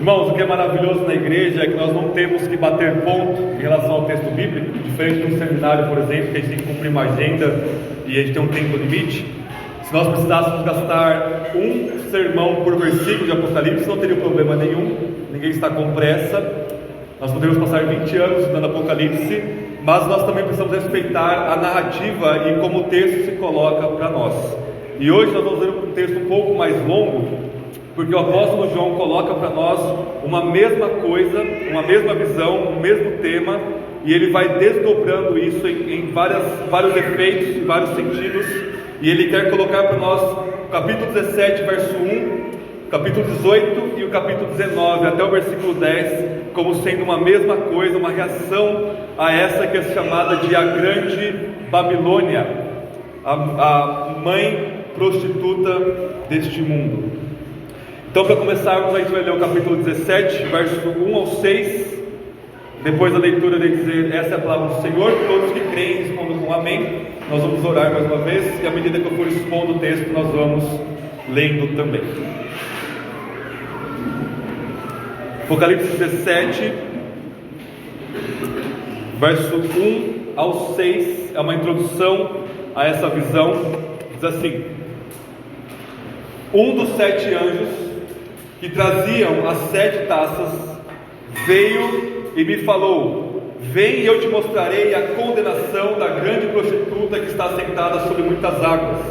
Irmãos, o que é maravilhoso na igreja é que nós não temos que bater ponto em relação ao texto bíblico, diferente de um seminário, por exemplo, que a gente tem que cumprir uma agenda e a gente tem um tempo limite. Se nós precisássemos gastar um sermão por versículo de Apocalipse, não teria problema nenhum, ninguém está com pressa. Nós poderíamos passar 20 anos estudando Apocalipse, mas nós também precisamos respeitar a narrativa e como o texto se coloca para nós. E hoje nós vamos ver um texto um pouco mais longo, porque o apóstolo João coloca para nós uma mesma coisa, uma mesma visão, um mesmo tema, e ele vai desdobrando isso em vários efeitos, em vários sentidos, e ele quer colocar para nós o capítulo 17, verso 1, capítulo 18 e o capítulo 19, até o versículo 10, como sendo uma mesma coisa, uma reação a essa que é chamada de a Grande Babilônia, a mãe prostituta deste mundo. Então, para começarmos, a gente vai ler o capítulo 17, verso 1 ao 6. Depois da leitura, ele dizer: essa é a palavra do Senhor. Todos que creem respondam com amém. Nós vamos orar mais uma vez, e à medida que eu for expondo o texto, nós vamos lendo também. Apocalipse 17, verso 1 ao 6, é uma introdução a essa visão. Diz assim: um dos 7 anjos que traziam as 7 taças veio e me falou: vem e eu te mostrarei a condenação da grande prostituta que está sentada sobre muitas águas.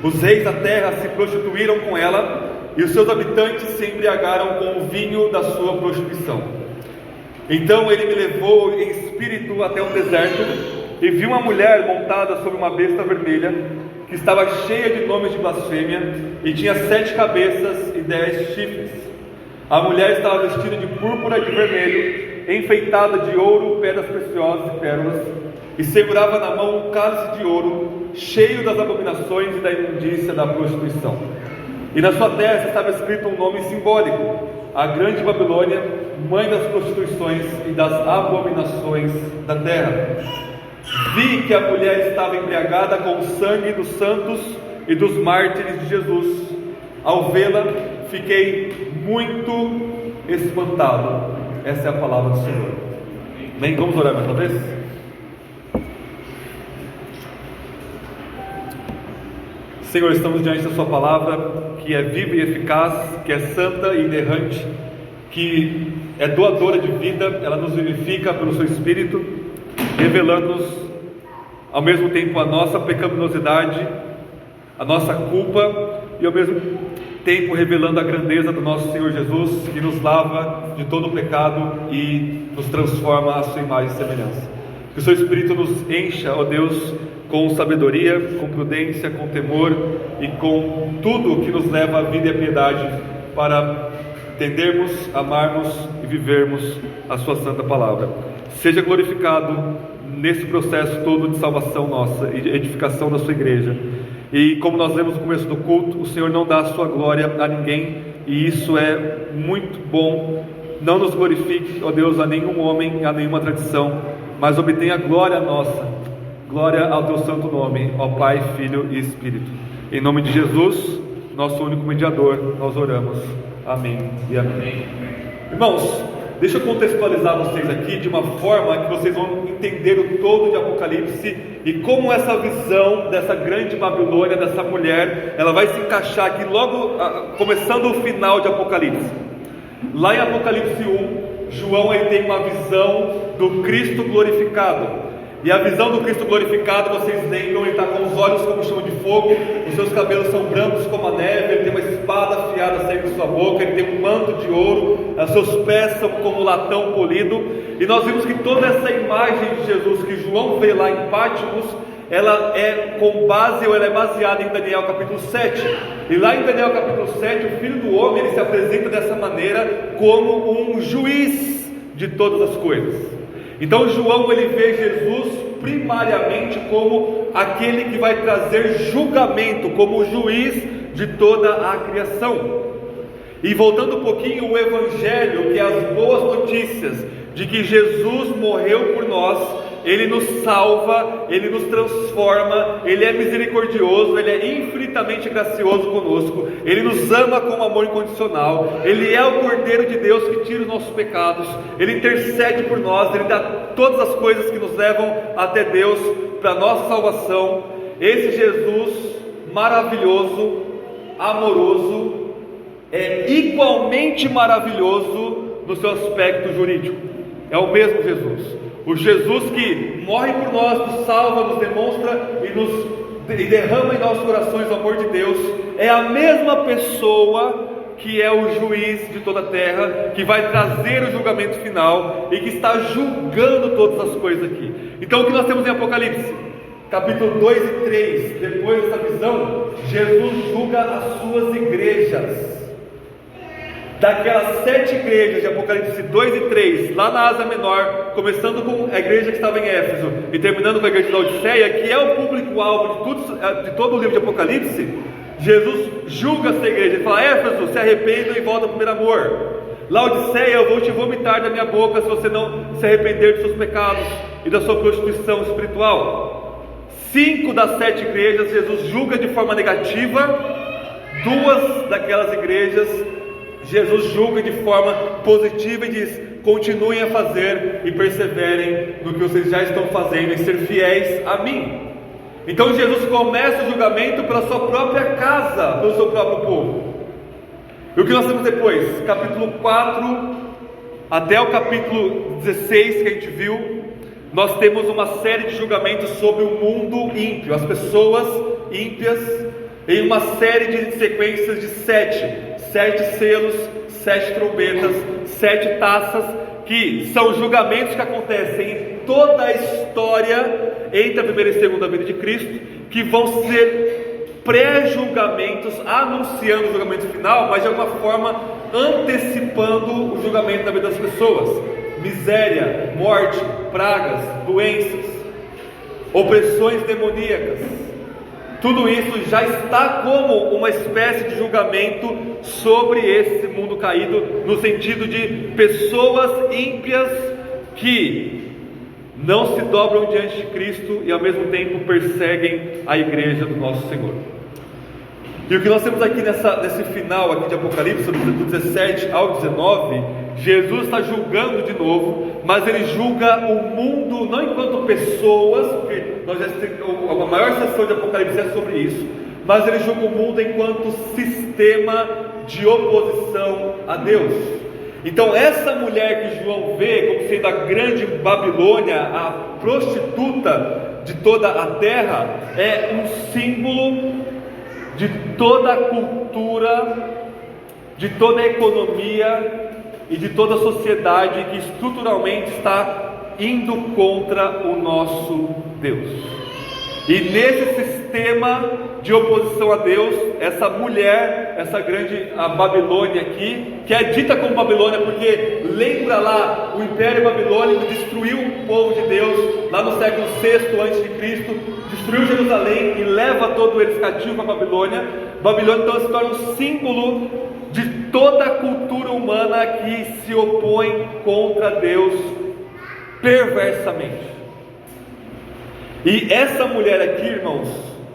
Os reis da terra se prostituíram com ela, e os seus habitantes se embriagaram com o vinho da sua prostituição. Então ele me levou em espírito até um deserto, e vi uma mulher montada sobre uma besta vermelha, que estava cheia de nomes de blasfêmia, e tinha 7 cabeças e 10 chifres. A mulher estava vestida de púrpura e de vermelho, enfeitada de ouro, pedras preciosas e pérolas, e segurava na mão um cálice de ouro, cheio das abominações e da imundícia da prostituição. E na sua testa estava escrito um nome simbólico: a Grande Babilônia, mãe das prostituições e das abominações da terra. Vi que a mulher estava embriagada com o sangue dos santos e dos mártires de Jesus. Ao vê-la, fiquei muito espantado. Essa é a palavra do Senhor. Bem, vamos orar mais uma vez? Senhor, estamos diante da sua palavra, que é viva e eficaz, que é santa e inerrante, que é doadora de vida. Ela nos vivifica pelo seu Espírito, revelando-nos ao mesmo tempo a nossa pecaminosidade, a nossa culpa, e ao mesmo tempo revelando a grandeza do nosso Senhor Jesus, que nos lava de todo o pecado e nos transforma à sua imagem e semelhança. Que o seu Espírito nos encha, ó Deus, com sabedoria, com prudência, com temor e com tudo que nos leva à vida e à piedade, para entendermos, amarmos e vivermos a sua santa palavra. Seja glorificado nesse processo todo de salvação nossa e de edificação da sua igreja. E como nós lemos no começo do culto, o Senhor não dá a sua glória a ninguém, e isso é muito bom. Não nos glorifique, ó Deus, a nenhum homem, a nenhuma tradição, mas obtenha glória nossa, glória ao teu santo nome, ó Pai, Filho e Espírito. Em nome de Jesus, nosso único mediador, nós oramos. Amém e amém. Irmãos, deixa eu contextualizar vocês aqui de uma forma que vocês vão entender o todo de Apocalipse e como essa visão dessa grande Babilônia, dessa mulher, ela vai se encaixar aqui logo, começando o final de Apocalipse. Lá em Apocalipse 1, João ele tem uma visão do Cristo glorificado. E a visão do Cristo glorificado, vocês lembram, ele está com os olhos como chama de fogo, os seus cabelos são brancos como a neve, ele tem uma espada afiada saindo de sua boca, ele tem um manto de ouro, os seus pés são como latão polido. E nós vimos que toda essa imagem de Jesus que João vê lá em Patmos, ela é com base, ou ela é baseada em Daniel capítulo 7. E lá em Daniel capítulo 7, o Filho do Homem, ele se apresenta dessa maneira como um juiz de todas as coisas. Então João ele vê Jesus primariamente como aquele que vai trazer julgamento, como o juiz de toda a criação. E voltando um pouquinho, o Evangelho, que é as boas notícias de que Jesus morreu por nós, Ele nos salva, Ele nos transforma, Ele é misericordioso, Ele é infinitamente gracioso conosco, Ele nos ama com amor incondicional, Ele é o Cordeiro de Deus que tira os nossos pecados, Ele intercede por nós, Ele dá todas as coisas que nos levam até Deus para a nossa salvação. Esse Jesus maravilhoso, amoroso, é igualmente maravilhoso no seu aspecto jurídico. É o mesmo Jesus, o Jesus que morre por nós, nos salva, nos demonstra e derrama em nossos corações o amor de Deus. É a mesma pessoa que é o juiz de toda a terra, que vai trazer o julgamento final e que está julgando todas as coisas aqui. Então o que nós temos em Apocalipse? Capítulo 2 e 3, depois dessa visão, Jesus julga as suas igrejas. Daquelas 7 igrejas de Apocalipse 2 e 3, lá na Ásia Menor, começando com a igreja que estava em Éfeso e terminando com a igreja de Laodiceia, que é o público-alvo de todo o livro de Apocalipse, Jesus julga essa igreja e fala: Éfeso, se arrependa e volta ao primeiro amor. Laodiceia, eu vou te vomitar da minha boca se você não se arrepender dos seus pecados e da sua prostituição espiritual. 5 das 7 igrejas Jesus julga de forma negativa. 2 daquelas igrejas Jesus julga de forma positiva e diz: continuem a fazer e perseverem no que vocês já estão fazendo, em ser fiéis a mim. Então Jesus começa o julgamento pela sua própria casa, pelo seu próprio povo. E o que nós temos depois? Capítulo 4 até o capítulo 16 que a gente viu, nós temos uma série de julgamentos sobre o mundo ímpio, as pessoas ímpias, em uma série de sequências de 7 selos, 7 trombetas, 7 taças, que são julgamentos que acontecem em toda a história entre a primeira e segunda vinda de Cristo, que vão ser pré-julgamentos, anunciando o julgamento final, mas de alguma forma antecipando o julgamento da vida das pessoas. Miséria, morte, pragas, doenças, opressões demoníacas, tudo isso já está como uma espécie de julgamento sobre esse mundo caído, no sentido de pessoas ímpias que não se dobram diante de Cristo e ao mesmo tempo perseguem a igreja do nosso Senhor. E o que nós temos aqui nesse final aqui de Apocalipse, do 17 ao 19, Jesus está julgando de novo, mas ele julga o mundo não enquanto pessoas, porque a maior sessão de Apocalipse é sobre isso, mas ele julga o mundo enquanto sistema de oposição a Deus. Então essa mulher que João vê como sendo a grande Babilônia, a prostituta de toda a terra, é um símbolo de toda a cultura, de toda a economia e de toda a sociedade que estruturalmente está indo contra o nosso Deus. E nesse sistema de oposição a Deus, essa mulher, essa grande a Babilônia aqui, que é dita como Babilônia porque lembra lá, o Império Babilônico destruiu o povo de Deus lá no século VI a.C., destruiu Jerusalém e leva todos eles cativos para a Babilônia. Babilônia então se torna um símbolo de toda a cultura humana que se opõe contra Deus perversamente. E essa mulher aqui, irmãos,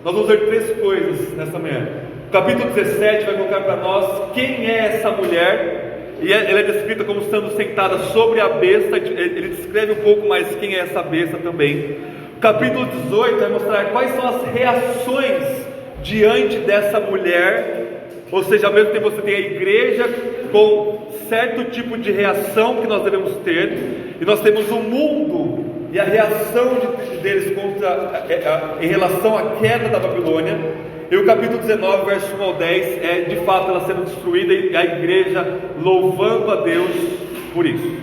nós vamos ver 3 coisas nessa manhã. O capítulo 17 vai colocar para nós quem é essa mulher, e ela é descrita como estando sentada sobre a besta. Ele descreve um pouco mais quem é essa besta também. O capítulo 18 vai mostrar quais são as reações diante dessa mulher, ou seja, ao mesmo tempo você tem a igreja com certo tipo de reação que nós devemos ter, e nós temos o mundo e a reação deles em relação à queda da Babilônia. E o capítulo 19, verso 1 ao 10 é de fato ela sendo destruída e a igreja louvando a Deus por isso.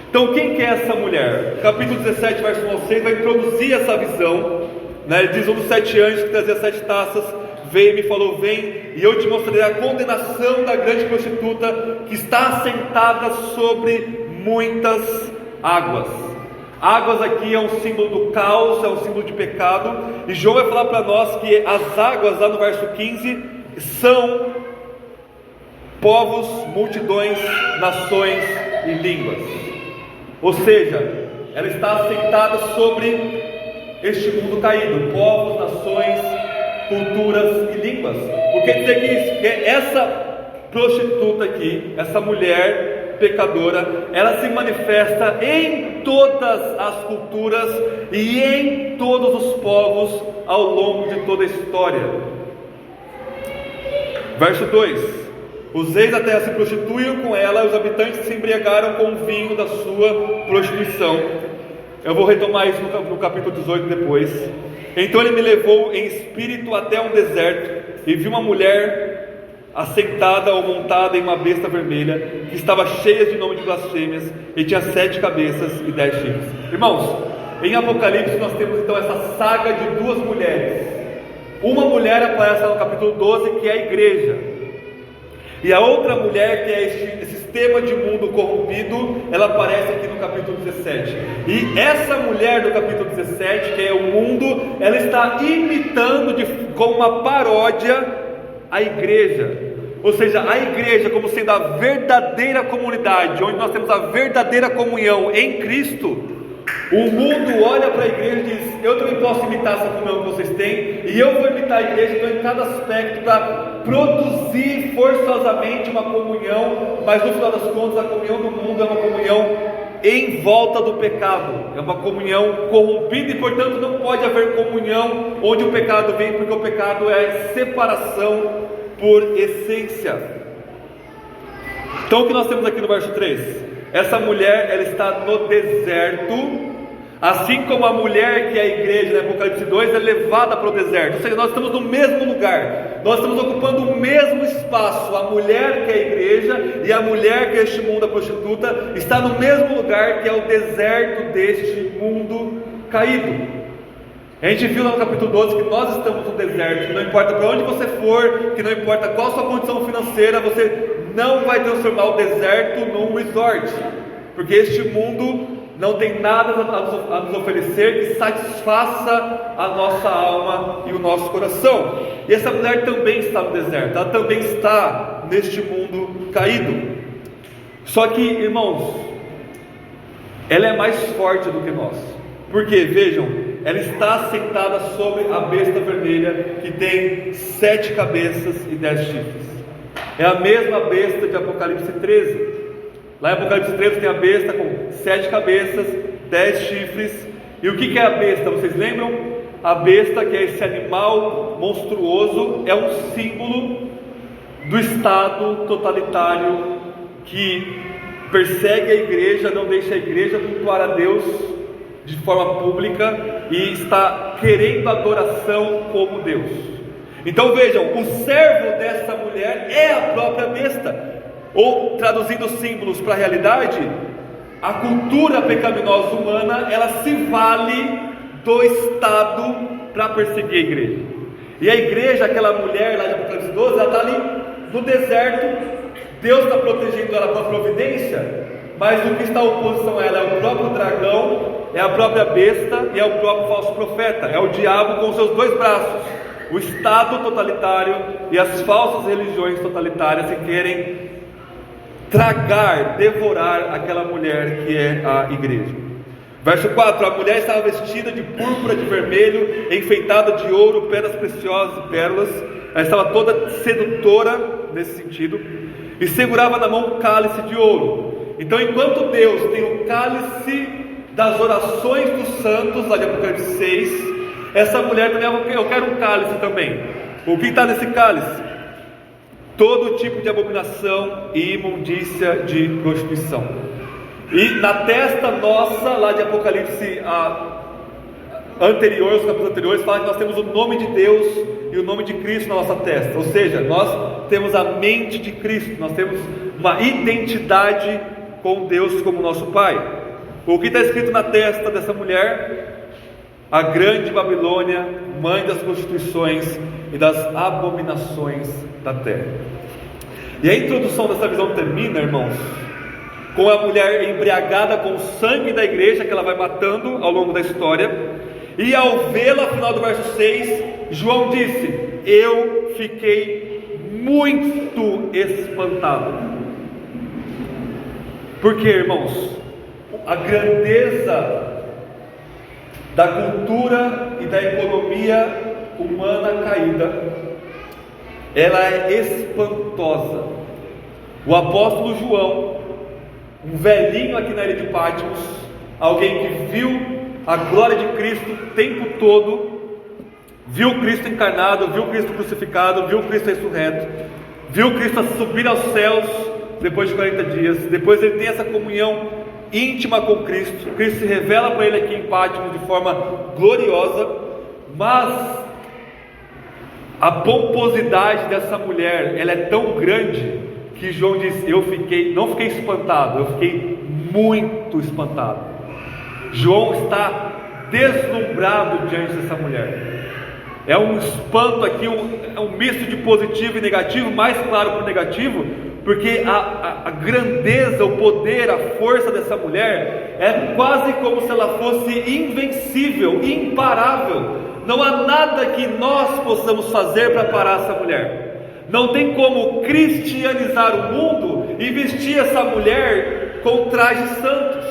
Então quem que é essa mulher? O capítulo 17, verso 1 ao 6 vai introduzir essa visão, né? Ele diz: um dos 7 anjos que trazia 7 taças veio e me falou: vem, e eu te mostrarei a condenação da grande prostituta que está assentada sobre muitas águas. Águas aqui é um símbolo do caos, é um símbolo de pecado. E João vai falar para nós que as águas, lá no verso 15, são povos, multidões, nações e línguas. Ou seja, ela está assentada sobre este mundo caído, povos, nações, culturas e línguas. O que quer dizer que isso? Que essa prostituta aqui, essa mulher pecadora, ela se manifesta em todas as culturas e em todos os povos ao longo de toda a história. Verso 2: os reis da terra se prostituíam com ela, e os habitantes se embriagaram com o vinho da sua prostituição. Eu vou retomar isso no capítulo 18 depois. Então ele me levou em espírito até um deserto, e vi uma mulher assentada ou montada em uma besta vermelha, que estava cheia de nome de blasfêmias, e tinha 7 cabeças e 10 chifres. Irmãos, em Apocalipse nós temos então essa saga de 2 mulheres. Uma mulher aparece no capítulo 12, que é a igreja, e a outra mulher, que é esse sistema de mundo corrompido, ela aparece aqui no capítulo 17. E essa mulher do capítulo 17, que é o mundo, ela está imitando como uma paródia a igreja. Ou seja, a igreja como sendo a verdadeira comunidade, onde nós temos a verdadeira comunhão em Cristo. O mundo olha para a igreja e diz: eu também posso imitar essa comunhão que vocês têm, e eu vou imitar a igreja, então, em cada aspecto, para produzir forçosamente uma comunhão. Mas no final das contas, a comunhão do mundo é uma comunhão em volta do pecado, é uma comunhão corrompida, e portanto não pode haver comunhão onde o pecado vem, porque o pecado é separação por essência. Então o que nós temos aqui no verso 3? Essa mulher, ela está no deserto, assim como a mulher que é a igreja, no Apocalipse 2, é levada para o deserto. Ou seja, nós estamos no mesmo lugar, nós estamos ocupando o mesmo espaço. A mulher que é a igreja e a mulher que é este mundo, a prostituta, está no mesmo lugar, que é o deserto deste mundo caído. A gente viu lá no capítulo 12 que nós estamos no deserto, que não importa para onde você for, que não importa qual a sua condição financeira, você não vai transformar o deserto num resort, porque este mundo não tem nada a nos oferecer que satisfaça a nossa alma e o nosso coração. E essa mulher também está no deserto, ela também está neste mundo caído. Só que, irmãos, ela é mais forte do que nós. Porque, vejam, ela está sentada sobre a besta vermelha, que tem 7 cabeças e 10 chifres. É a mesma besta de Apocalipse 13. Lá em Apocalipse 13 tem a besta com 7 cabeças, 10 chifres. E o que é a besta? Vocês lembram? A besta, que é esse animal monstruoso, é um símbolo do Estado totalitário que persegue a igreja, não deixa a igreja cultuar a Deus de forma pública e está querendo adoração como Deus. Então vejam, o servo dessa mulher é a própria besta. Ou, traduzindo os símbolos para a realidade, a cultura pecaminosa humana, ela se vale do Estado para perseguir a igreja. E a igreja, aquela mulher lá de Apocalipse 12, ela está ali no deserto. Deus está protegendo ela com a providência, mas o que está em oposição a ela é o próprio dragão, é a própria besta e é o próprio falso profeta. É o diabo com seus 2 braços, o Estado totalitário e as falsas religiões totalitárias que querem tragar, devorar aquela mulher que é a igreja. Verso 4: a mulher estava vestida de púrpura, de vermelho, enfeitada de ouro, pedras preciosas e pérolas. Ela estava toda sedutora nesse sentido, e segurava na mão um cálice de ouro. Então, enquanto Deus tem o cálice das orações dos santos, lá de Apocalipse 6, essa mulher também, eu quero um cálice também. O que está nesse cálice? Todo tipo de abominação e imundícia de prostituição. E na testa nossa, lá de Apocalipse anterior, os capítulos anteriores, fala que nós temos o nome de Deus e o nome de Cristo na nossa testa. Ou seja, nós temos a mente de Cristo, nós temos uma identidade com Deus como nosso Pai. O que está escrito na testa dessa mulher? A grande Babilônia, mãe das prostituições e das abominações da terra. E a introdução dessa visão termina, irmãos, com a mulher embriagada com o sangue da igreja, que ela vai matando ao longo da história. E ao vê-la, no final do verso 6, João disse: eu fiquei muito espantado. Por quê, irmãos? A grandeza da cultura e da economia humana caída, ela é espantosa. O apóstolo João, um velhinho aqui na ilha de Patmos, alguém que viu a glória de Cristo o tempo todo, viu Cristo encarnado, viu Cristo crucificado, viu Cristo ressurreto, viu Cristo subir aos céus depois de 40 dias, depois ele tem essa comunhão íntima com Cristo, Cristo se revela para ele aqui em Patmos de forma gloriosa, mas a pomposidade dessa mulher, ela é tão grande, que João diz, não fiquei espantado, eu fiquei muito espantado. João está deslumbrado diante dessa mulher. É um espanto aqui, é um misto de positivo e negativo, mais claro para o negativo, porque a grandeza, o poder, a força dessa mulher é quase como se ela fosse invencível, imparável. Não há nada que nós possamos fazer para parar essa mulher. Não tem como cristianizar o mundo e vestir essa mulher com trajes santos.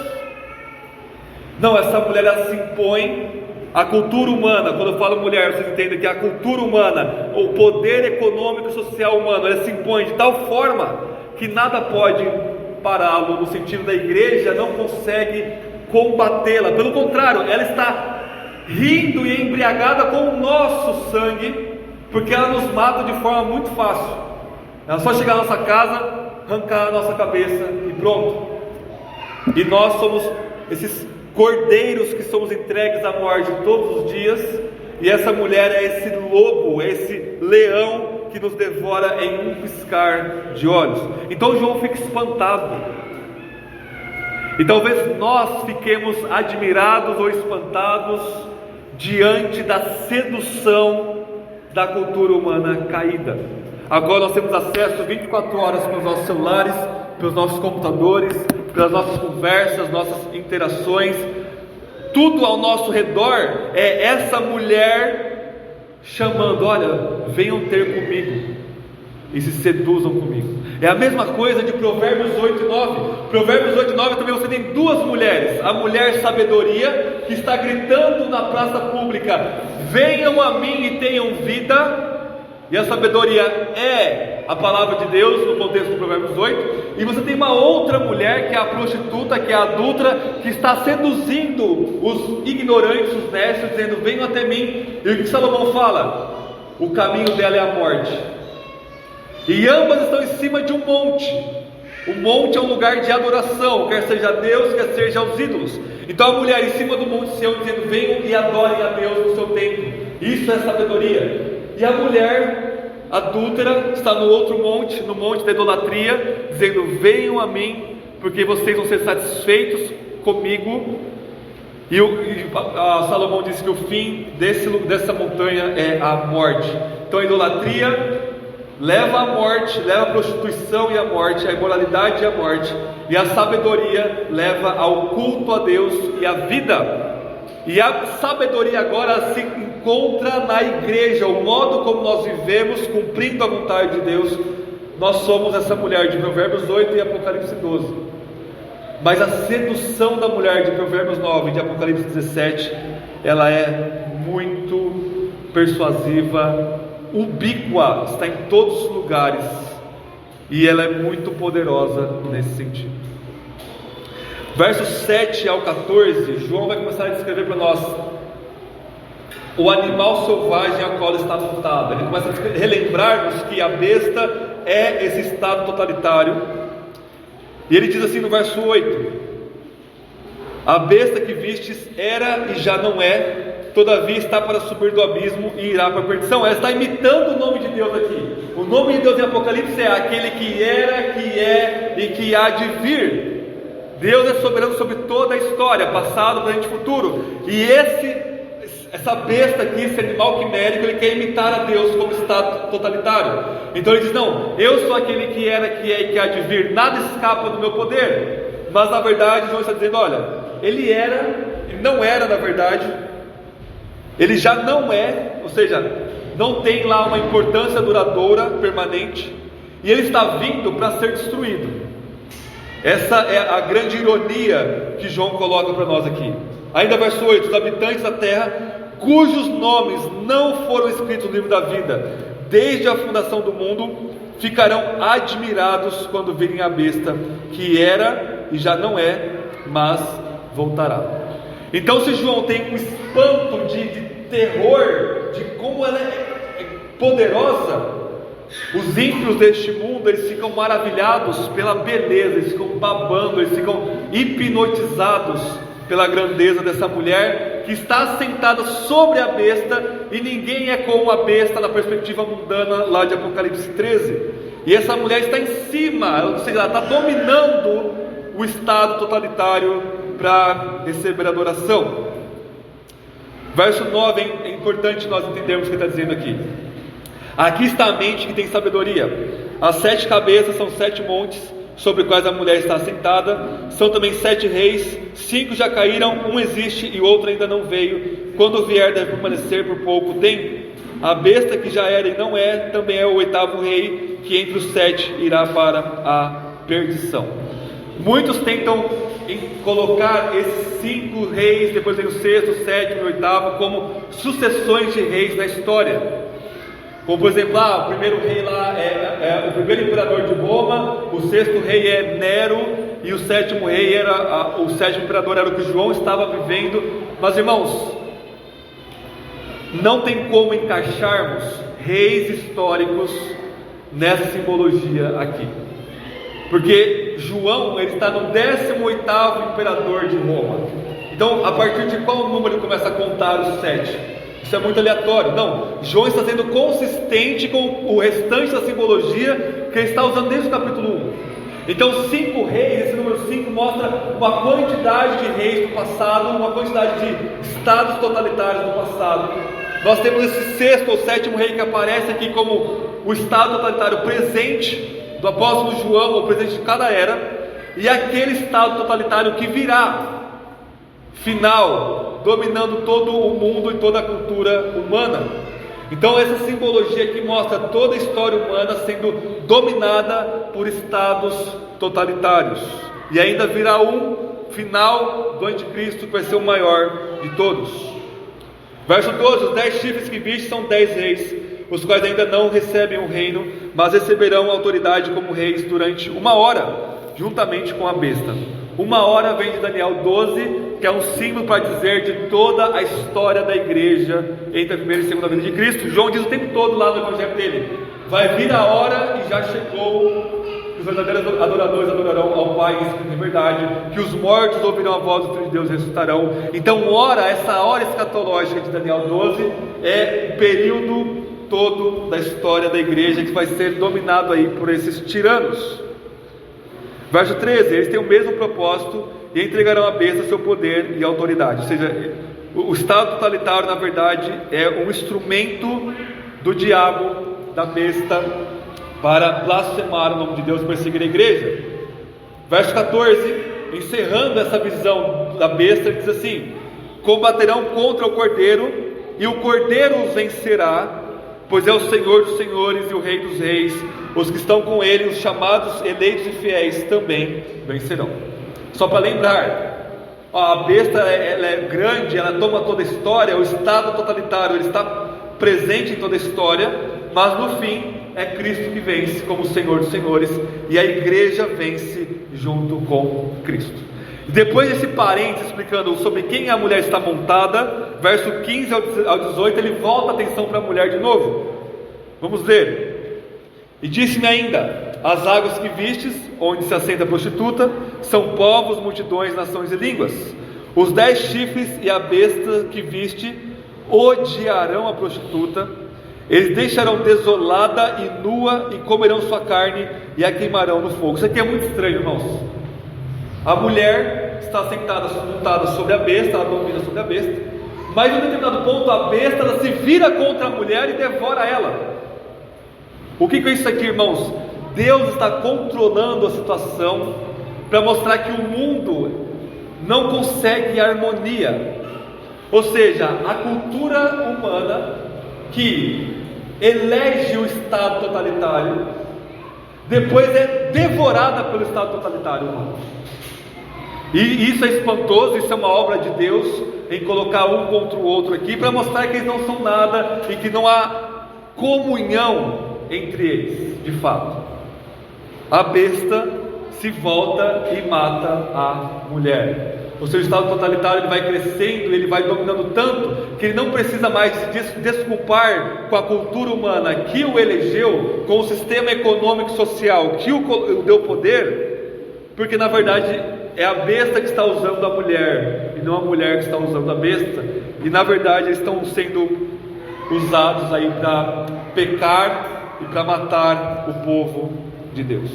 Não, essa mulher ela se impõe à cultura humana. Quando eu falo mulher, vocês entendem que a cultura humana, o poder econômico e social humano, ela se impõe de tal forma que nada pode pará-lo, no sentido da igreja não consegue combatê-la. Pelo contrário, ela está rindo e embriagada com o nosso sangue, porque ela nos mata de forma muito fácil. Ela só chegar na nossa casa, arrancar a nossa cabeça e pronto. E nós somos esses cordeiros que somos entregues à morte todos os dias, e essa mulher é esse lobo, é esse leão que nos devora em um piscar de olhos. Então João fica espantado, e talvez nós fiquemos admirados ou espantados diante da sedução da cultura humana caída. Agora nós temos acesso 24 horas pelos nossos celulares, pelos nossos computadores, pelas nossas conversas, nossas interações. Tudo ao nosso redor é essa mulher chamando: olha, venham ter comigo e se seduzam comigo. É a mesma coisa de Provérbios 8 e 9. Provérbios 8 e 9 também você tem duas mulheres. A mulher sabedoria, que está gritando na praça pública: venham a mim e tenham vida. E a sabedoria é a palavra de Deus no contexto do Provérbios 8. E você tem uma outra mulher, que é a prostituta, que é a adúltera, que está seduzindo os ignorantes, os nécios, dizendo: venham até mim. E o que Salomão fala? O caminho dela é a morte. E ambas estão em cima de um monte. O monte é um lugar de adoração, quer seja a Deus, quer seja aos ídolos. Então a mulher em cima do monte Sião dizendo: venham e adorem a Deus no seu templo. Isso é sabedoria. E a mulher adúltera está no outro monte, no monte da idolatria, dizendo: venham a mim, porque vocês vão ser satisfeitos comigo. E Salomão disse que o fim dessa montanha é a morte. Então a idolatria leva à morte, leva à prostituição e à morte, à imoralidade e à morte. E a sabedoria leva ao culto a Deus e à vida. E a sabedoria agora se encontra na igreja, o modo como nós vivemos, cumprindo a vontade de Deus. Nós somos essa mulher de Provérbios 8 e Apocalipse 12. Mas a sedução da mulher de Provérbios 9 e de Apocalipse 17, ela é muito persuasiva, ubíqua, está em todos os lugares, e ela é muito poderosa nesse sentido. Versos 7 ao 14, João vai começar a descrever para nós o animal selvagem a qual está montado. Ele começa a relembrar-nos que a besta é esse estado totalitário, e ele diz assim no verso 8: a besta que vistes era e já não é, todavia está para subir do abismo e irá para a perdição. Ela está imitando o nome de Deus aqui. O nome de Deus em Apocalipse é aquele que era, que é e que há de vir. Deus é soberano sobre toda a história, passado, presente e futuro. E essa besta aqui, esse animal quimérico, ele quer imitar a Deus como estado totalitário. Então ele diz: não, eu sou aquele que era, que é e que há de vir, nada escapa do meu poder. Mas na verdade João está dizendo: olha, ele não era na verdade, ele já não é, ou seja, não tem lá uma importância duradoura, permanente, e ele está vindo para ser destruído. Essa é a grande ironia que João coloca para nós aqui. Ainda verso 8: os habitantes da terra, cujos nomes não foram escritos no livro da vida, desde a fundação do mundo, ficarão admirados quando virem a besta, que era e já não é, mas voltará. Então, se João tem um espanto de terror, de como ela é poderosa, os ímpios deste mundo, eles ficam maravilhados pela beleza, eles ficam babando, eles ficam hipnotizados pela grandeza dessa mulher que está sentada sobre a besta, e ninguém é como a besta na perspectiva mundana lá de Apocalipse 13. E essa mulher está em cima, ou seja, ela está dominando o estado totalitário para receber adoração. Verso 9, é importante nós entendermos o que está dizendo aqui. Aqui está a mente que tem sabedoria. As 7 cabeças são 7 montes sobre os quais a mulher está assentada. São também 7 reis, 5 já caíram, um existe e o outro ainda não veio. Quando vier deve permanecer por pouco tempo. A besta que já era e não é, também é o 8º rei, que entre os 7 irá para a perdição. Muitos tentam colocar esses 5 reis, depois vem o 6º, 7º e 8º, como sucessões de reis na história. Como por exemplo, o primeiro rei lá é o primeiro imperador de Roma, o 6º rei é Nero, e o 7º rei o 7º imperador era o que João estava vivendo. Mas irmãos, não tem como encaixarmos reis históricos nessa simbologia aqui, porque João ele está no 18º imperador de Roma. Então, a partir de qual número ele começa a contar os 7? Isso é muito aleatório. Não, João está sendo consistente com o restante da simbologia que ele está usando desde o capítulo 1. Então 5 reis, esse número 5 mostra uma quantidade de reis do passado, uma quantidade de estados totalitários do passado. Nós temos esse 6º ou 7º rei que aparece aqui como o estado totalitário presente do apóstolo João, ou presente de cada era, e aquele estado totalitário que virá, final, dominando todo o mundo e toda a cultura humana. Então essa simbologia aqui mostra toda a história humana sendo dominada por estados totalitários, e ainda virá um final do anticristo que vai ser o maior de todos. Verso 12: os 10 chifres que viste são 10 reis, os quais ainda não recebem o reino, mas receberão autoridade como reis durante 1 hora, juntamente com a besta. 1 hora vem de Daniel 12, que é um símbolo para dizer de toda a história da igreja entre a primeira e segunda vinda de Cristo. João diz o tempo todo lá no evangelho dele: vai vir a hora e já chegou, que os verdadeiros adoradores adorarão ao Pai em espírito de verdade, que os mortos ouvirão a voz do Filho de Deus e ressuscitarão. Então essa hora escatológica de Daniel 12 é o período todo da história da igreja que vai ser dominado aí por esses tiranos. Verso 13: eles têm o mesmo propósito e entregarão à besta seu poder e autoridade. Ou seja, o estado totalitário na verdade é um instrumento do diabo, da besta, para blasfemar o nome de Deus e perseguir a igreja. Verso 14, encerrando essa visão da besta, ele diz assim: combaterão contra o cordeiro, e o cordeiro os vencerá, pois é o Senhor dos senhores e o Rei dos reis. Os que estão com ele, os chamados, eleitos e fiéis, também vencerão. Só para lembrar, a besta ela é grande, ela toma toda a história. O estado totalitário ele está presente em toda a história, mas no fim é Cristo que vence como Senhor dos senhores, e a igreja vence junto com Cristo. Depois desse parênteses explicando sobre quem a mulher está montada, verso 15 ao 18, ele volta a atenção para a mulher de novo. Vamos ler. E disse-me ainda: as águas que vistes, onde se assenta a prostituta, são povos, multidões, nações e línguas. Os 10 chifres e a besta que viste odiarão a prostituta, eles deixarão desolada e nua, e comerão sua carne, e a queimarão no fogo. Isso aqui é muito estranho, irmãos. A mulher está montada sobre a besta, ela domina sobre a besta, mas em um determinado ponto a besta ela se vira contra a mulher e devora ela. O que é isso aqui, irmãos? Deus está controlando a situação para mostrar que o mundo não consegue harmonia. Ou seja, a cultura humana que elege o estado totalitário, depois é devorada pelo estado totalitário humano. E isso é espantoso, isso é uma obra de Deus, em colocar um contra o outro aqui, para mostrar que eles não são nada, e que não há comunhão entre eles, de fato. A besta se volta e mata a mulher. O seu estado totalitário ele vai crescendo, ele vai dominando tanto, que ele não precisa mais se desculpar com a cultura humana que o elegeu, com o sistema econômico e social que o deu poder, porque na verdade é a besta que está usando a mulher, e não a mulher que está usando a besta, e na verdade eles estão sendo usados aí para pecar e para matar o povo de Deus.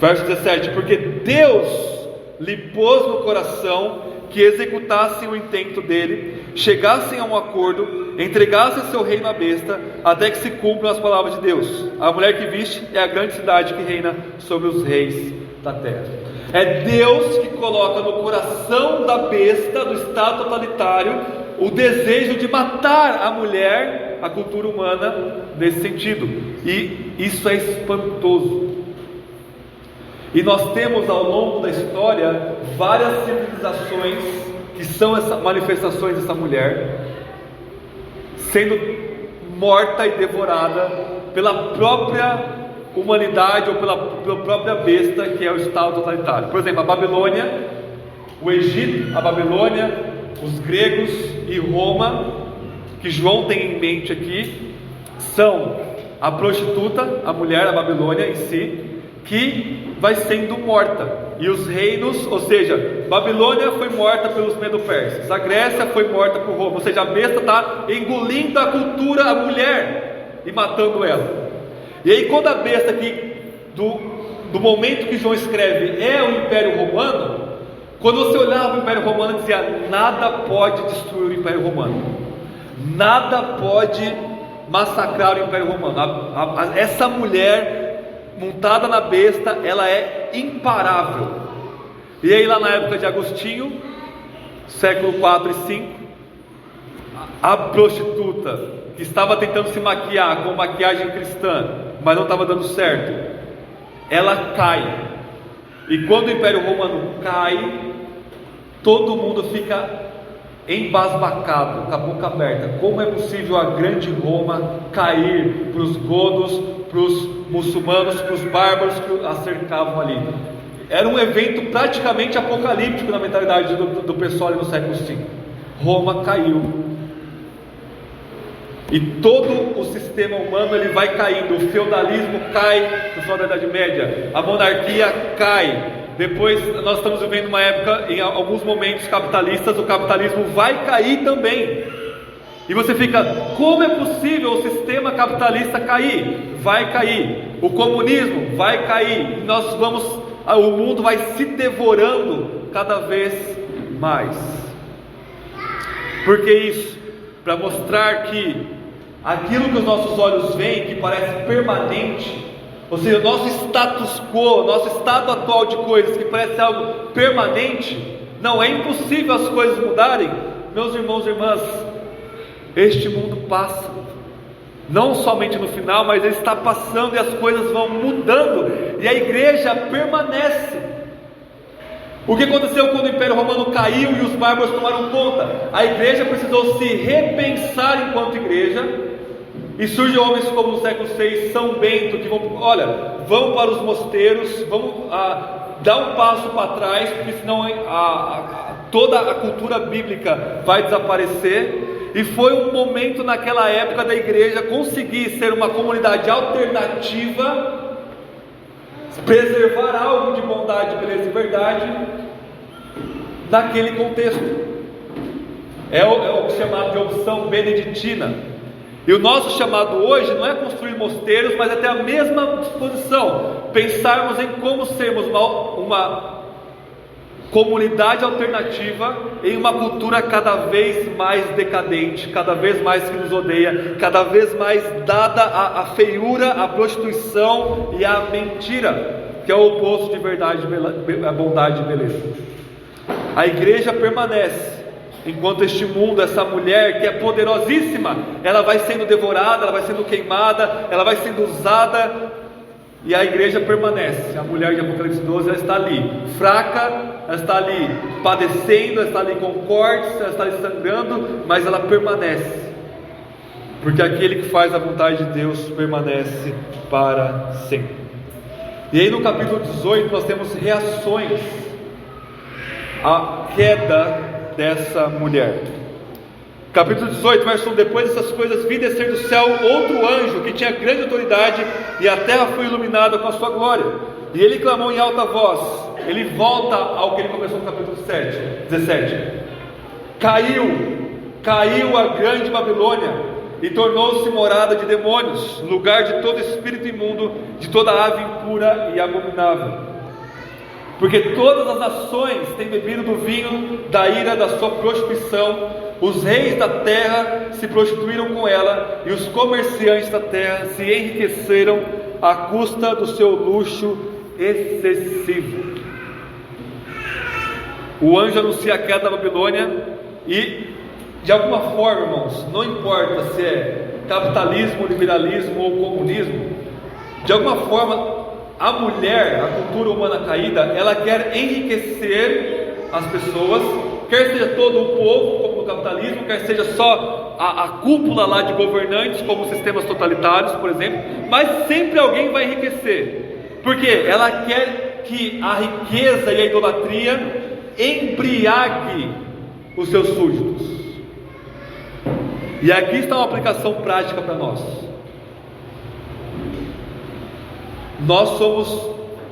Verso 17: porque Deus lhe pôs no coração que executassem o intento dele, chegassem a um acordo, entregassem seu reino à besta, até que se cumpram as palavras de Deus. A mulher que viste é a grande cidade que reina sobre os reis da terra. É Deus que coloca no coração da besta, do estado totalitário, o desejo de matar a mulher, a cultura humana, nesse sentido. E isso é espantoso. E nós temos ao longo da história várias civilizações que são essas manifestações dessa mulher sendo morta e devorada pela própria humanidade ou pela própria besta, que é o estado totalitário. Por exemplo, a Babilônia, o Egito, a Babilônia, os gregos e Roma, que João tem em mente aqui, são a prostituta, a mulher, a Babilônia em si, que vai sendo morta, e os reinos, ou seja, Babilônia foi morta pelos Medo-Persas, a Grécia foi morta por Roma, ou seja, a besta está engolindo a cultura, a mulher, e matando ela. E aí quando a besta aqui, do momento que João escreve, é o Império Romano, quando você olhava o Império Romano, dizia: nada pode destruir o Império Romano, nada pode massacrar o Império Romano. Essa mulher montada na besta, ela é imparável. E aí lá na época de Agostinho, século 4 e 5, a prostituta que estava tentando se maquiar com maquiagem cristã, mas não estava dando certo, ela cai. E quando o Império Romano cai, todo mundo fica embasbacado, com a boca aberta. Como é possível a grande Roma cair para os godos, para os muçulmanos, para os bárbaros que a cercavam ali? Era um evento praticamente apocalíptico na mentalidade do pessoal ali no século V. Roma caiu, e todo o sistema humano ele vai caindo. O feudalismo cai no final da Idade Média, a monarquia cai. Depois nós estamos vivendo uma época, em alguns momentos capitalistas, o capitalismo vai cair também. E você fica: como é possível o sistema capitalista cair? Vai cair. O comunismo vai cair. E o mundo vai se devorando cada vez mais. Por que isso? Para mostrar que aquilo que os nossos olhos veem, que parece permanente, ou seja, o nosso status quo, nosso estado atual de coisas, que parece algo permanente, não, é impossível as coisas mudarem. Meus irmãos e irmãs, este mundo passa, não somente no final, mas ele está passando e as coisas vão mudando, e a igreja permanece. O que aconteceu quando o Império Romano caiu e os bárbaros tomaram conta? A igreja precisou se repensar enquanto igreja, e surgem homens como no século VI, São Bento, que vão para os mosteiros, vamos dar um passo para trás, porque senão toda a cultura bíblica vai desaparecer. E foi um momento naquela época da igreja conseguir ser uma comunidade alternativa, preservar algo de bondade, beleza e verdade naquele contexto. É o chamado de opção beneditina. E o nosso chamado hoje não é construir mosteiros, mas é ter a mesma disposição, pensarmos em como sermos uma comunidade alternativa em uma cultura cada vez mais decadente, cada vez mais que nos odeia, cada vez mais dada à feiura, à prostituição e à mentira, que é o oposto de verdade, bondade e beleza. A igreja permanece, enquanto este mundo, essa mulher que é poderosíssima, ela vai sendo devorada, ela vai sendo queimada, ela vai sendo usada, e a igreja permanece. A mulher de Apocalipse 12, ela está ali, fraca, ela está ali padecendo, ela está ali com cortes, ela está ali sangrando, mas ela permanece, porque aquele que faz a vontade de Deus permanece para sempre. E aí no capítulo 18 nós temos reações à queda dessa mulher. Capítulo 18, verso 1: depois dessas coisas vi descer do céu outro anjo que tinha grande autoridade, e a terra foi iluminada com a sua glória. E ele clamou em alta voz. Ele volta ao que ele começou no capítulo 17. Caiu a grande Babilônia, e tornou-se morada de demônios, lugar de todo espírito imundo, de toda ave impura e abominável. Porque todas as nações têm bebido do vinho da ira da sua prostituição. Os reis da terra se prostituíram com ela, e os comerciantes da terra se enriqueceram à custa do seu luxo excessivo. O anjo anuncia a queda da Babilônia, e de alguma forma, irmãos, não importa se é capitalismo, liberalismo ou comunismo, de alguma forma a mulher, a cultura humana caída, ela quer enriquecer as pessoas, quer seja todo o povo, como no capitalismo, quer seja só a cúpula lá de governantes, como sistemas totalitários, por exemplo, mas sempre alguém vai enriquecer, porque ela quer que a riqueza e a idolatria embriague os seus súditos. E aqui está uma aplicação prática para nós. Nós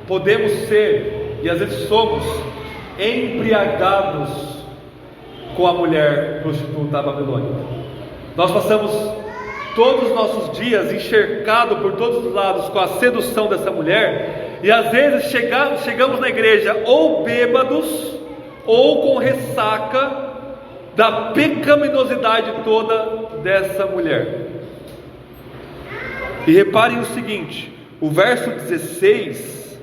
podemos ser, e às vezes somos, embriagados com a mulher prostituta da Babilônia. Nós passamos todos os nossos dias encharcados por todos os lados com a sedução dessa mulher, e às vezes chegamos na igreja ou bêbados, ou com ressaca da pecaminosidade toda dessa mulher. E reparem o seguinte: o verso 16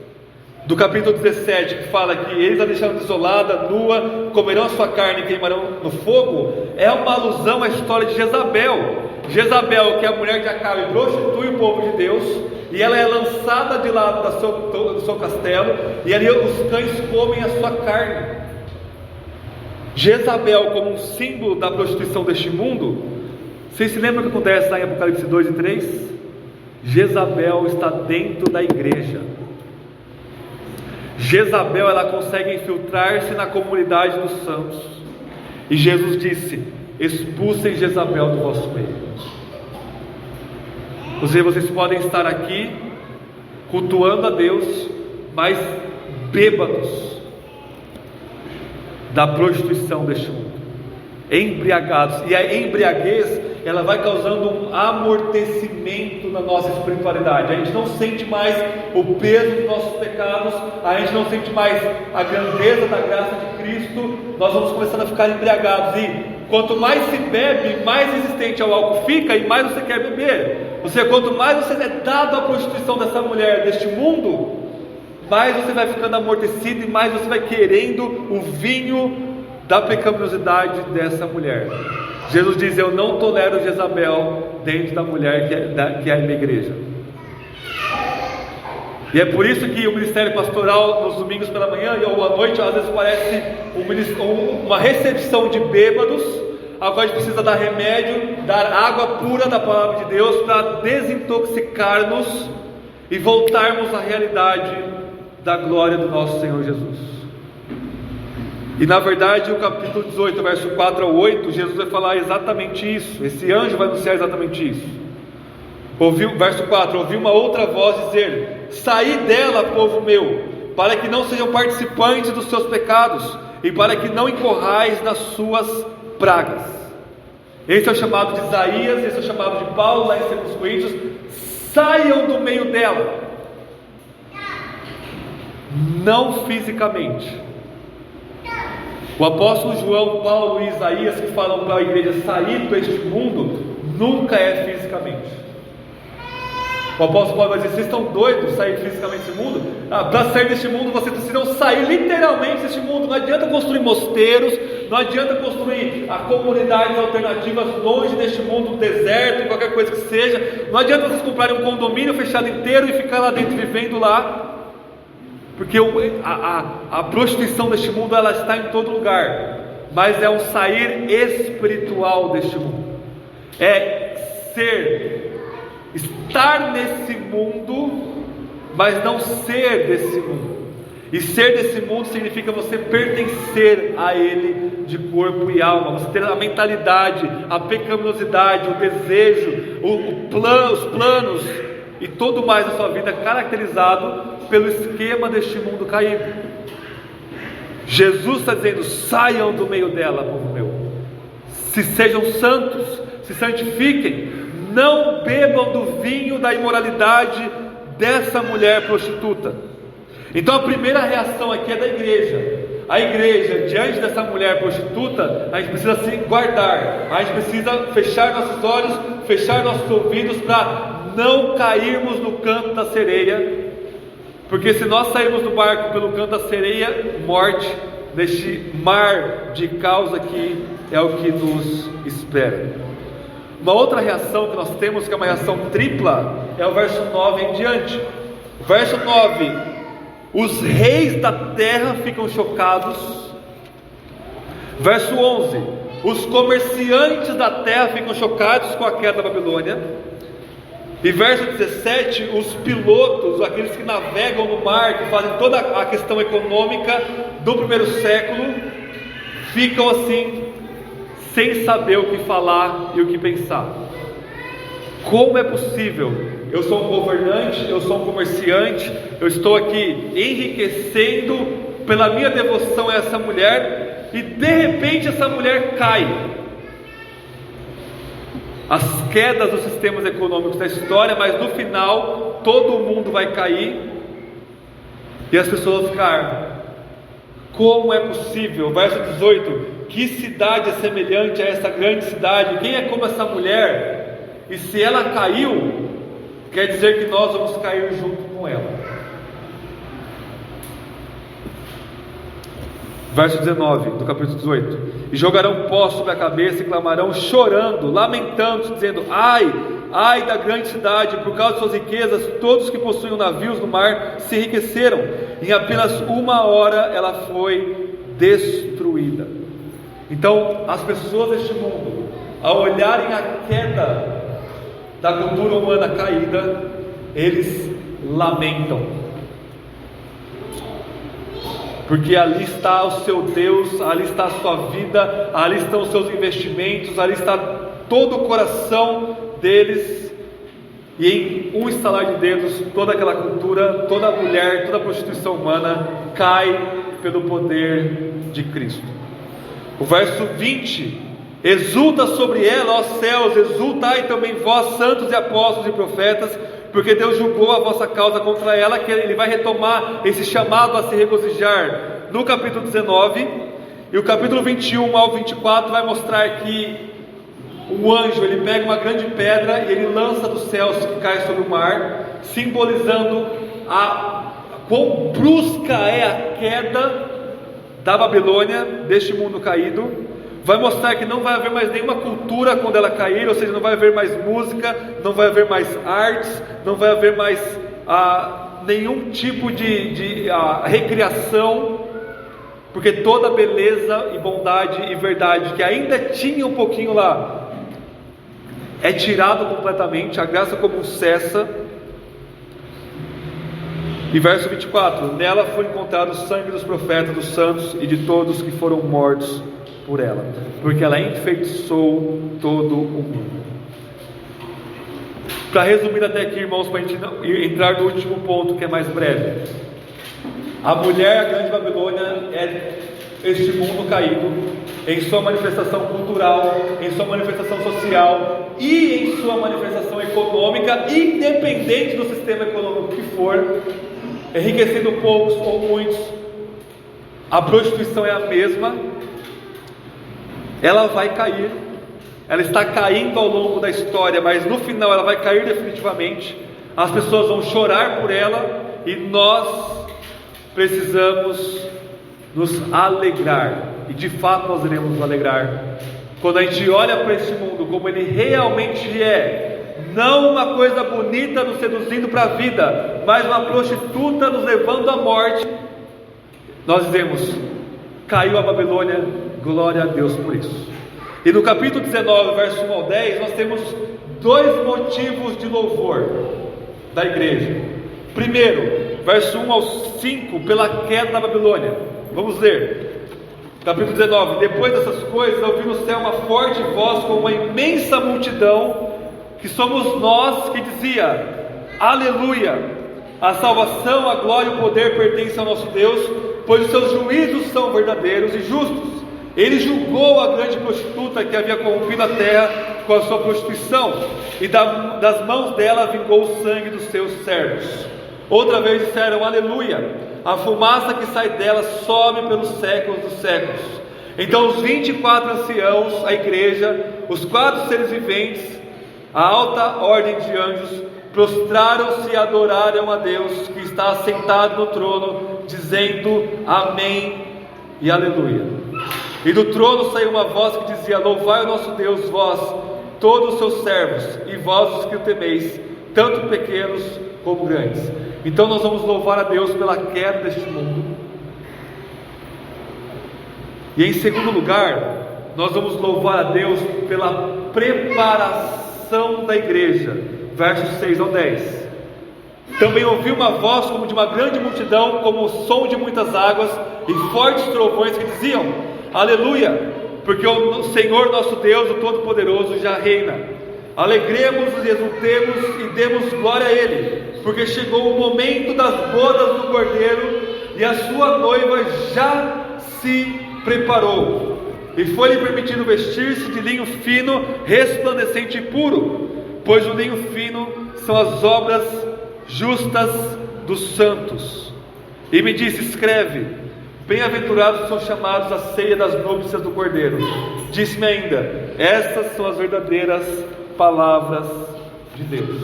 do capítulo 17, que fala que eles a deixaram desolada, nua, comerão a sua carne e queimarão no fogo, é uma alusão à história de Jezabel. Jezabel, que é a mulher de Acabe, prostitui o povo de Deus, e ela é lançada de lado do seu castelo, e ali os cães comem a sua carne. Jezabel, como um símbolo da prostituição deste mundo, vocês se lembram o que acontece lá em Apocalipse 2 e 3? Jezabel está dentro da igreja. Jezabel, ela consegue infiltrar-se na comunidade dos santos, e Jesus disse: expulsem Jezabel do vosso meio. Ou seja, vocês podem estar aqui cultuando a Deus, mas bêbados da prostituição deste mundo, embriagados. E a embriaguez, ela vai causando um amortecimento na nossa espiritualidade. A gente não sente mais o peso dos nossos pecados, a gente não sente mais a grandeza da graça de Cristo. Nós vamos começando a ficar embriagados, e quanto mais se bebe, mais resistente ao álcool fica, e mais você quer beber. Ou seja, quanto mais você é dado à prostituição dessa mulher, deste mundo, mais você vai ficando amortecido, e mais você vai querendo o vinho da pecaminosidade dessa mulher. Jesus diz: eu não tolero Jezabel dentro da mulher que é a minha igreja. E é por isso que o ministério pastoral nos domingos pela manhã ou à noite, às vezes parece uma recepção de bêbados, a qual a gente precisa dar remédio, dar água pura da palavra de Deus para desintoxicar-nos e voltarmos à realidade da glória do nosso Senhor Jesus. E na verdade, o capítulo 18, verso 4 ao 8, Jesus vai falar exatamente isso. Esse anjo vai anunciar exatamente isso. Verso 4: ouvi uma outra voz dizer: saí dela, povo meu, para que não sejam participantes dos seus pecados, e para que não incorrais nas suas pragas. Esse é o chamado de Isaías, esse é o chamado de Paulo lá em 2 Coríntios. Saiam do meio dela, não fisicamente. O apóstolo João, Paulo e Isaías, que falam para a igreja sair deste mundo, nunca é fisicamente. O apóstolo Paulo vai dizer: vocês estão doidos de sair fisicamente desse mundo? Para sair deste mundo, vocês precisam sair literalmente deste mundo. Não adianta construir mosteiros, não adianta construir comunidades alternativas longe deste mundo, no deserto, qualquer coisa que seja. Não adianta vocês comprarem um condomínio fechado inteiro e ficar lá dentro vivendo lá. porque a prostituição deste mundo, ela está em todo lugar, mas é um sair espiritual deste mundo, estar nesse mundo, mas não ser desse mundo. E ser desse mundo significa você pertencer a ele de corpo e alma, você ter a mentalidade, a pecaminosidade, o desejo, os planos e tudo mais da sua vida caracterizado pelo esquema deste mundo caído. Jesus está dizendo: saiam do meio dela, povo meu, se sejam santos, se santifiquem, não bebam do vinho da imoralidade dessa mulher prostituta. Então a primeira reação aqui é da igreja. A igreja, diante dessa mulher prostituta, a gente precisa se guardar, a gente precisa fechar nossos olhos, fechar nossos ouvidos, para não cairmos no canto da sereia, porque se nós sairmos do barco pelo canto da sereia, morte, neste mar de caos aqui é o que nos espera. Uma outra reação que nós temos, que é uma reação tripla, é o verso 9 em diante. Verso 9: os reis da terra ficam chocados. Verso 11: os comerciantes da terra ficam chocados com a queda da Babilônia. E verso 17: os pilotos, aqueles que navegam no mar, que fazem toda a questão econômica do primeiro século, ficam assim, sem saber o que falar e o que pensar. Como é possível? Eu sou um governante, eu sou um comerciante, eu estou aqui enriquecendo pela minha devoção a essa mulher, e de repente essa mulher cai. As quedas dos sistemas econômicos da história, mas no final todo mundo vai cair e as pessoas vão ficar: como é possível? Verso 18: que cidade é semelhante a essa grande cidade? Quem é como essa mulher? E se ela caiu, quer dizer que nós vamos cair junto com ela. Verso 19 do capítulo 18: e jogarão pó sobre a cabeça e clamarão, chorando, lamentando, dizendo: ai, ai da grande cidade, por causa de suas riquezas, todos que possuem navios no mar se enriqueceram, em apenas uma hora ela foi destruída. Então as pessoas deste mundo, ao olharem a queda da cultura humana caída, eles lamentam, porque ali está o seu Deus, ali está a sua vida, ali estão os seus investimentos, ali está todo o coração deles, e em um estalar de dedos, toda aquela cultura, toda a mulher, toda a prostituição humana cai pelo poder de Cristo. O verso 20: exulta sobre ela, ó céus, exultai também vós, santos e apóstolos e profetas, porque Deus julgou a vossa causa contra ela, que Ele vai retomar esse chamado a se regozijar no capítulo 19, e o capítulo 21 ao 24 vai mostrar que o anjo, ele pega uma grande pedra e ele lança dos céus, que cai sobre o mar, simbolizando quão brusca é a queda da Babilônia, deste mundo caído. Vai mostrar que não vai haver mais nenhuma cultura quando ela cair, ou seja, não vai haver mais música, não vai haver mais artes, não vai haver mais nenhum tipo de recriação, porque toda beleza e bondade e verdade que ainda tinha um pouquinho lá é tirado completamente, a graça comum cessa. E verso 24: nela foi encontrado o sangue dos profetas, dos santos e de todos que foram mortos por ela, porque ela enfeitiçou todo o mundo. Para resumir até aqui, irmãos, para a gente entrar no último ponto, que é mais breve: a mulher, a grande Babilônia, é este mundo caído, em sua manifestação cultural, em sua manifestação social e em sua manifestação econômica, independente do sistema econômico que for, enriquecendo poucos ou muitos, a prostituição é a mesma. Ela vai cair, ela está caindo ao longo da história, mas no final ela vai cair definitivamente. As pessoas vão chorar por ela, e nós precisamos nos alegrar, e de fato nós iremos nos alegrar, quando a gente olha para esse mundo como ele realmente é, não uma coisa bonita nos seduzindo para a vida, mas uma prostituta nos levando à morte, nós dizemos: caiu a Babilônia, glória a Deus por isso. E no capítulo 19, verso 1 ao 10, nós temos dois motivos de louvor da igreja. Primeiro, verso 1 ao 5, pela queda da Babilônia. Vamos ler, capítulo 19: depois dessas coisas, ouvi no céu uma forte voz com uma imensa multidão, que somos nós, que dizia: aleluia, a salvação, a glória e o poder pertencem ao nosso Deus, pois os seus juízos são verdadeiros e justos. Ele julgou a grande prostituta que havia corrompido a terra com a sua prostituição, e das mãos dela vingou o sangue dos seus servos. Outra vez disseram: aleluia, a fumaça que sai dela sobe pelos séculos dos séculos. Então os 24 anciãos, a igreja, os 4 seres viventes, a alta ordem de anjos, prostraram-se e adoraram a Deus que está assentado no trono, dizendo: amém e aleluia. E do trono saiu uma voz que dizia: louvai o nosso Deus, vós, todos os seus servos, e vós os que o temeis, tanto pequenos como grandes. Então nós vamos louvar a Deus pela queda deste mundo. E em segundo lugar, nós vamos louvar a Deus pela preparação da igreja. Versos 6 ao 10. Também ouvi uma voz como de uma grande multidão, como o som de muitas águas, e fortes trovões que diziam: aleluia, porque o Senhor nosso Deus, o Todo-Poderoso, já reina. Alegremos-nos e exultemos e demos glória a Ele, porque chegou o momento das bodas do Cordeiro, e a sua noiva já se preparou, e foi-lhe permitido vestir-se de linho fino, resplandecente e puro, pois o linho fino são as obras justas dos santos. E me disse: escreve: bem-aventurados são chamados à ceia das núpcias do Cordeiro. Disse-me ainda: estas são as verdadeiras palavras de Deus.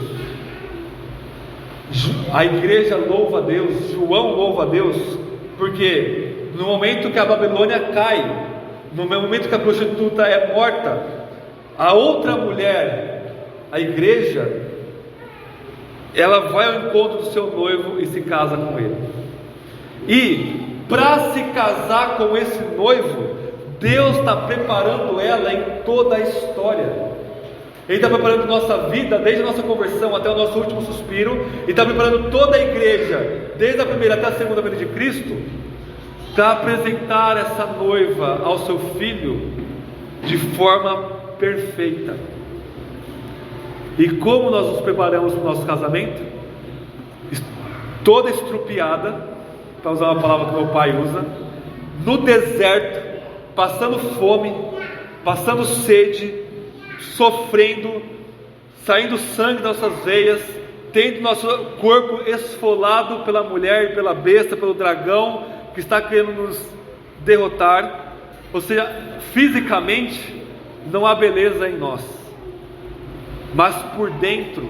A igreja louva a Deus, João louva a Deus, porque no momento que a Babilônia cai, no momento que a prostituta é morta, a outra mulher, a igreja, ela vai ao encontro do seu noivo e se casa com ele. E para se casar com esse noivo, Deus está preparando ela em toda a história. Ele está preparando nossa vida, desde a nossa conversão até o nosso último suspiro, e está preparando toda a igreja, desde a primeira até a segunda vinda de Cristo, para apresentar essa noiva ao seu filho de forma perfeita. E como nós nos preparamos para o nosso casamento? Toda estrupiada, para usar uma palavra que meu pai usa, no deserto, passando fome, passando sede, sofrendo, saindo sangue das nossas veias, tendo nosso corpo esfolado pela mulher e pela besta, pelo dragão que está querendo nos derrotar. Ou seja, fisicamente não há beleza em nós, mas por dentro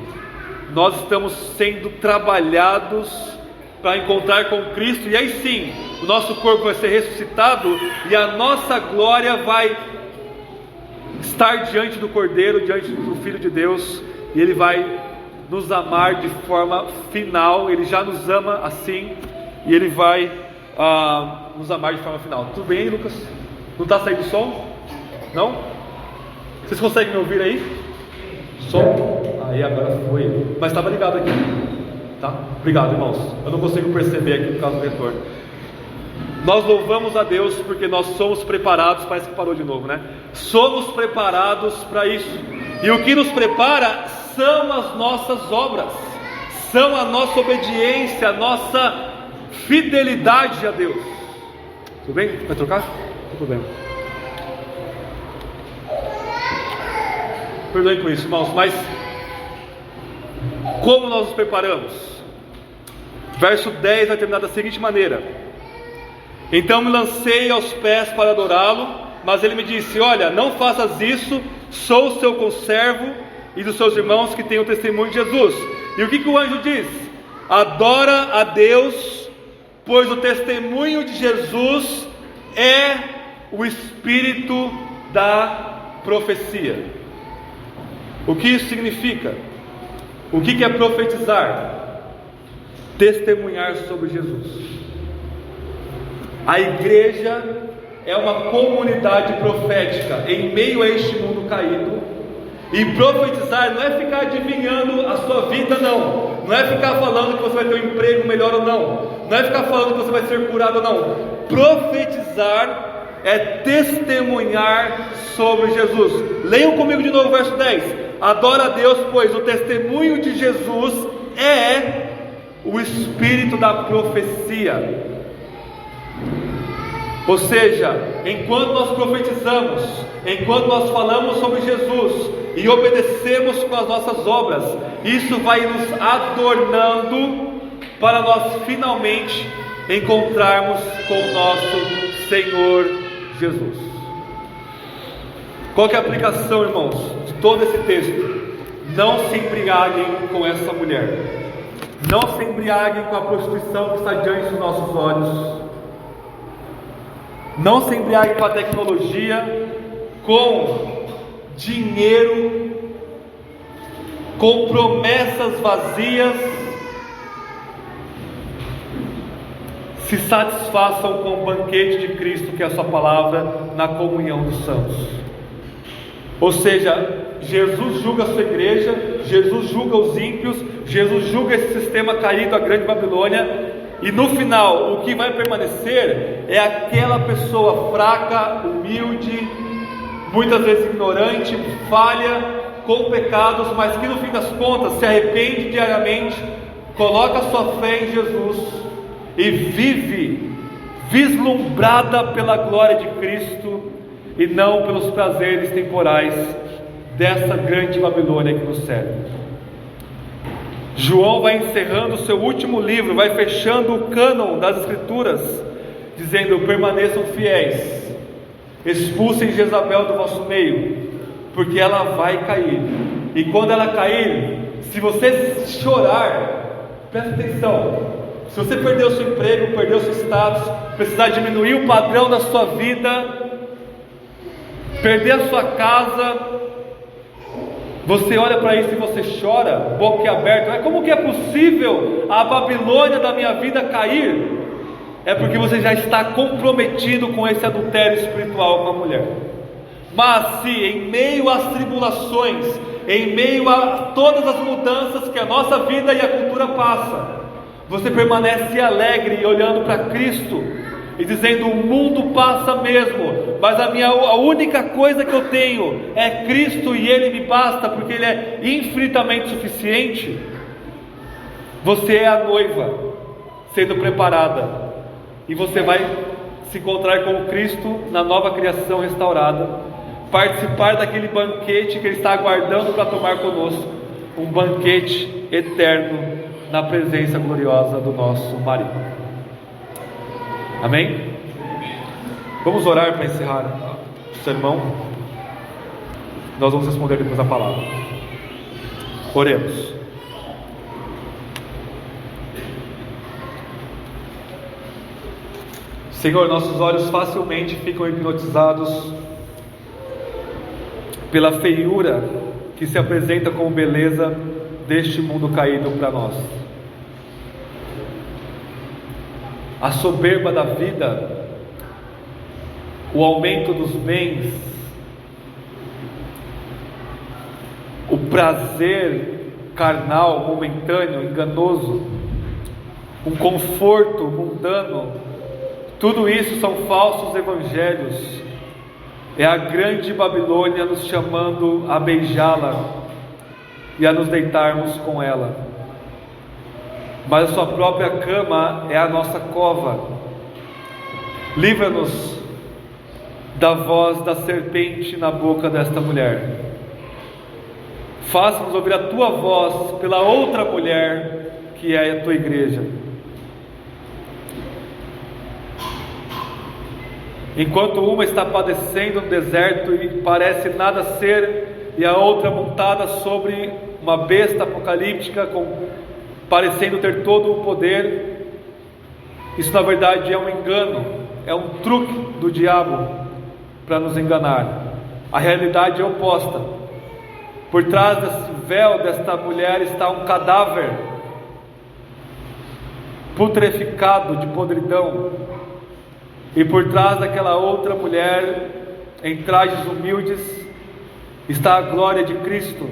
nós estamos sendo trabalhados para encontrar com Cristo, e aí sim o nosso corpo vai ser ressuscitado e a nossa glória vai estar diante do Cordeiro, diante do Filho de Deus, e Ele vai nos amar de forma final. Ele já nos ama assim, e Ele vai nos amar de forma final. Tudo bem aí, Lucas? Não está saindo som? Não? Vocês conseguem me ouvir aí? Som? Aí agora foi. Mas estava ligado aqui, tá? Obrigado, irmãos. Eu não consigo perceber aqui por causa do retorno. Nós louvamos a Deus porque nós somos preparados. Parece que parou de novo, né? Somos preparados para isso. E o que nos prepara são as nossas obras, são a nossa obediência, a nossa fidelidade a Deus. Tudo bem? Vai trocar? Não tem problema. Perdoem por isso, irmãos, mas como nós nos preparamos? Verso 10 vai terminar da seguinte maneira: então me lancei aos pés para adorá-lo, mas ele me disse: olha, não faças isso, sou o seu conservo e dos seus irmãos que têm o testemunho de Jesus. E o que o anjo diz? Adora a Deus, pois o testemunho de Jesus é o espírito da profecia. O que isso significa? O que é profetizar? Testemunhar sobre Jesus. A igreja é uma comunidade profética em meio a este mundo caído. E profetizar não é ficar adivinhando a sua vida, não. Não é ficar falando que você vai ter um emprego melhor ou não. Não é ficar falando que você vai ser curado ou não. Profetizar é testemunhar sobre Jesus. Leiam comigo de novo o verso 10. Adora a Deus, pois o testemunho de Jesus é o espírito da profecia. Ou seja, enquanto nós profetizamos, enquanto nós falamos sobre Jesus e obedecemos com as nossas obras, isso vai nos adornando para nós finalmente encontrarmos com o nosso Senhor Jesus. Qual que é a aplicação, irmãos, de todo esse texto? Não se embriaguem com essa mulher. Não se embriaguem com a prostituição que está diante dos nossos olhos. Não se embriague com a tecnologia, com dinheiro, com promessas vazias. Se satisfaçam com o banquete de Cristo, que é a sua palavra, na comunhão dos santos. Ou seja, Jesus julga a sua igreja, Jesus julga os ímpios, Jesus julga esse sistema caído, a grande Babilônia. E no final, o que vai permanecer é aquela pessoa fraca, humilde, muitas vezes ignorante, falha, com pecados, mas que no fim das contas se arrepende diariamente, coloca a sua fé em Jesus e vive vislumbrada pela glória de Cristo e não pelos prazeres temporais dessa grande Babilônia que nos serve. João vai encerrando o seu último livro, vai fechando o cânon das Escrituras, dizendo: permaneçam fiéis, expulsem Jezabel do vosso meio, porque ela vai cair. E quando ela cair, se você chorar, presta atenção, se você perder o seu emprego, perder o seu status, precisar diminuir o padrão da sua vida, perder a sua casa, você olha para isso e você chora, boca aberta. Mas como que é possível a Babilônia da minha vida cair? É porque você já está comprometido com esse adultério espiritual com a mulher. Mas se em meio às tribulações, em meio a todas as mudanças que a nossa vida e a cultura passa, você permanece alegre e olhando para Cristo e dizendo: o mundo passa mesmo, mas a única coisa que eu tenho é Cristo e Ele me basta, porque Ele é infinitamente suficiente. Você é a noiva sendo preparada, e você vai se encontrar com Cristo na nova criação restaurada, participar daquele banquete que Ele está aguardando para tomar conosco, um banquete eterno na presença gloriosa do nosso marido. Amém? Vamos orar para encerrar o sermão. Nós vamos responder depois a palavra. Oremos. Senhor, nossos olhos facilmente ficam hipnotizados pela feiura que se apresenta como beleza deste mundo caído para nós. A soberba da vida, o aumento dos bens, o prazer carnal, momentâneo, enganoso, um conforto mundano, tudo isso são falsos evangelhos. É a grande Babilônia nos chamando a beijá-la e a nos deitarmos com ela. Mas a sua própria cama é a nossa cova. Livra-nos da voz da serpente na boca desta mulher. Faça-nos ouvir a tua voz pela outra mulher, que é a tua igreja. Enquanto uma está padecendo no deserto e parece nada ser, e a outra montada sobre uma besta apocalíptica parecendo ter todo o poder, isso na verdade é um engano, é um truque do diabo para nos enganar. A realidade é oposta. Por trás desse véu desta mulher está um cadáver putreficado de podridão. E por trás daquela outra mulher, em trajes humildes, está a glória de Cristo,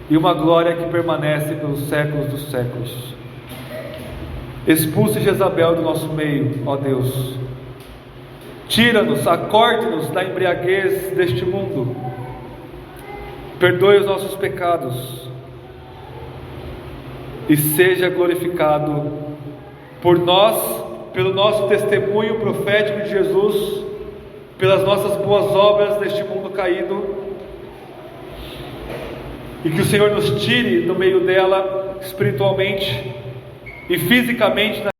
e uma glória que permanece pelos séculos dos séculos. Expulse Jezabel do nosso meio, ó Deus. Tira-nos, acorde-nos da embriaguez deste mundo. Perdoe os nossos pecados e seja glorificado por nós, pelo nosso testemunho profético de Jesus, pelas nossas boas obras neste mundo caído, e que o Senhor nos tire do meio dela espiritualmente e fisicamente